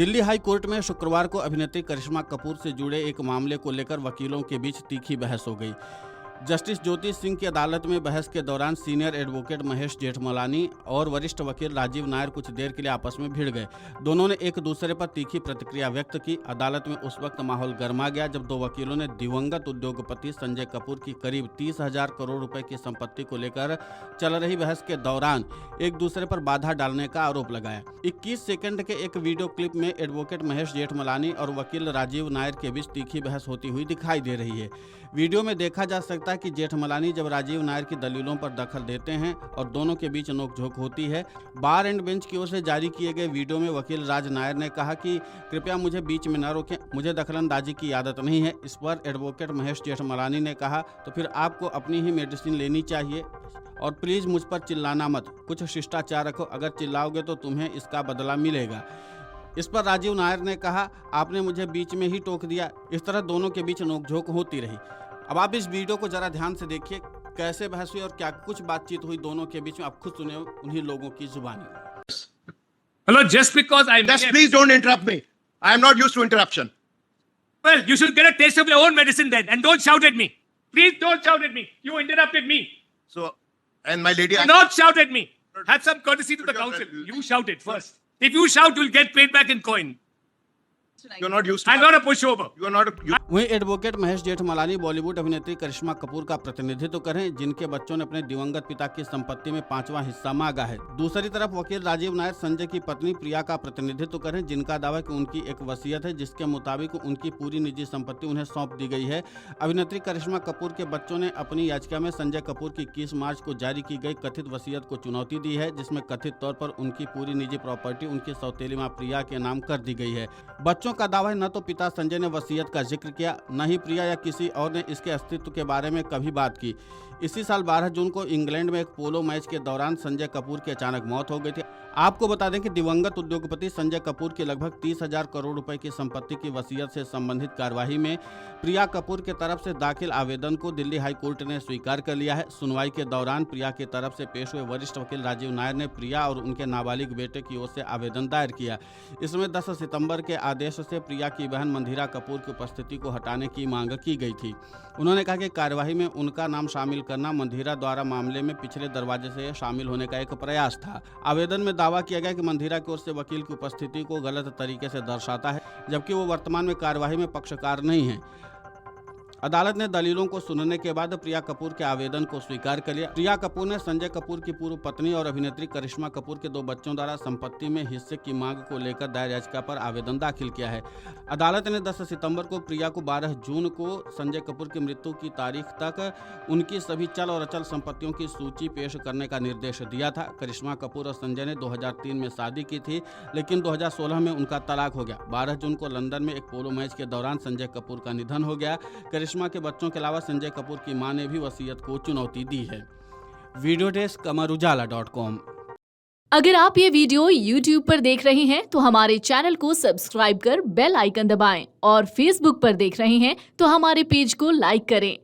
Delhi high court में शुक्रवार को अभिनेत्री करिश्मा कपूर से जुड़े एक मामले को लेकर वकीलों के बीच तीखी बहस हो गई। जस्टिस ज्योति सिंह की अदालत में बहस के दौरान सीनियर एडवोकेट महेश जेठमलानी और वरिष्ठ वकील राजीव नायर कुछ देर के लिए आपस में भिड़ गए। दोनों ने एक दूसरे पर तीखी प्रतिक्रिया व्यक्त की। अदालत में उस वक्त माहौल गर्मा गया जब दो वकीलों ने दिवंगत उद्योगपति संजय कपूर की करीब 30,000 करोड़ रुपए की संपत्ति को लेकर चल रही बहस के दौरान एक दूसरे पर बाधा डालने का आरोप लगाया। 21 सेकंड के एक वीडियो क्लिप में एडवोकेट महेश जेठमलानी और वकील राजीव नायर के बीच तीखी बहस होती हुई दिखाई दे रही है। वीडियो में देखा जा सकता है कि जेठमलानी जब राजीव नायर की दलीलों पर दखल देते हैं और दोनों के बीच नोकझोंक होती है। बार एंड बेंच की ओर से जारी किए गए वीडियो में वकील राज नायर ने कहा कि कृपया मुझे बीच में न रोकें, मुझे दखलंदाजी की आदत नहीं है। इस पर एडवोकेट महेश जेठमलानी ने कहा, तो फिर आपको अपनी ही मेडिसिन लेनी चाहिए और प्लीज मुझ पर चिल्लाना मत, कुछ शिष्टाचार रखो, अगर चिल्लाओगे तो तुम्हें इसका बदला मिलेगा। इस पर राजीव नायर ने कहा, आपने मुझे बीच में ही टोक दिया। इस तरह दोनों के बीच नोकझोंक होती रही। अब आप इस वीडियो को जरा ध्यान से देखिए, कैसे बहस हुई और क्या कुछ बातचीत हुई दोनों के बीच में। आप खुद सुने उन्हीं लोगों की जुबानी। Hello, just because I Just please don't interrupt me. I am not used to interruption. well, you should get a taste of your own medicine then, and don't shout at me. Please don't shout at me. You interrupted me. So, and my lady, Do not shout at me. Have some courtesy to the council. You shouted first. If you shout, you'll get paid back in coin. you are not used to. I'm not a pushover. You are not. वहीं advocate Mahesh Jethmalani Bollywood अभिनेत्री करिश्मा कपूर का प्रतिनिधित्व करें, जिनके बच्चों ने अपने दिवंगत पिता की संपत्ति में 5वां हिस्सा मांगा है। दूसरी तरफ वकील राजीव नायर संजय की पत्नी प्रिया का प्रतिनिधित्व करें, जिनका दावा है कि उनकी एक वसीयत है जिसके मुताबिक उनकी पूरी निजी संपत्ति उन्हें सौंप दी गई है। अभिनेत्री करिश्मा कपूर के बच्चों ने अपनी याचिका में संजय कपूर की 21 मार्च को जारी की गई कथित वसीयत को चुनौती दी है, जिसमें कथित तौर पर उनकी पूरी निजी प्रॉपर्टी उनकी सौतेली मां प्रिया के नाम कर दी गई है। बच्चों का दावा है न तो पिता संजय ने वसीयत का जिक्र किया, न ही प्रिया या किसी और ने इसके अस्तित्व के बारे में कभी बात की। इसी साल 12 जून को इंग्लैंड में एक पोलो मैच के दौरान संजय कपूर की अचानक मौत हो गई थी। आपको बता दें कि दिवंगत उद्योगपति संजय कपूर की लगभग 30,000 करोड़ रुपए की संपत्ति की वसीयत से संबंधित कार्यवाही में प्रिया कपूर के तरफ से दाखिल आवेदन को दिल्ली हाई कोर्ट ने स्वीकार कर लिया है। सुनवाई के दौरान प्रिया की तरफ से पेश हुए वरिष्ठ वकील राजीव नायर ने प्रिया और उनके नाबालिग बेटे की ओर से आवेदन दायर किया। इसमें 10 सितंबर के आदेश से प्रिया की बहन मंदिरा कपूर की उपस्थिति को हटाने की मांग की गई थी। उन्होंने कहा कि कार्यवाही में उनका नाम शामिल करना मंदिरा द्वारा मामले में पिछले दरवाजे से शामिल होने का एक प्रयास था। आवेदन में दावा किया गया कि मंदिरा की ओर से वकील की उपस्थिति को गलत तरीके से दर्शाता है, जबकि वो वर्तमान में कार्यवाही में पक्षकार नहीं है। अदालत ने दलीलों को सुनने के बाद प्रिया कपूर के आवेदन को स्वीकार कर लिया। प्रिया कपूर ने संजय कपूर की पूर्व पत्नी और अभिनेत्री करिश्मा कपूर के 2 बच्चों द्वारा संपत्ति में हिस्से की मांग को लेकर दायर याचिका पर आवेदन दाखिल किया है। अदालत ने 10 सितंबर को प्रिया को 12 जून को संजय कपूर की मृत्यु की तारीख तक उनकी सभी चल और अचल संपत्तियों की सूची पेश करने का निर्देश दिया था। करिश्मा कपूर और संजय ने 2003 में शादी की थी, लेकिन 2016 में उनका तलाक हो गया। 12 जून को लंदन में एक पोलो मैच के दौरान संजय कपूर का निधन हो गया। करिश्मा के बच्चों के अलावा संजय कपूर की मां ने भी वसीयत को चुनौती दी है। Video desk amarujala.com। अगर आप ये वीडियो YouTube पर देख रहे हैं तो हमारे चैनल को सब्सक्राइब कर बेल आइकन दबाएं और Facebook पर देख रहे हैं तो हमारे पेज को लाइक करें।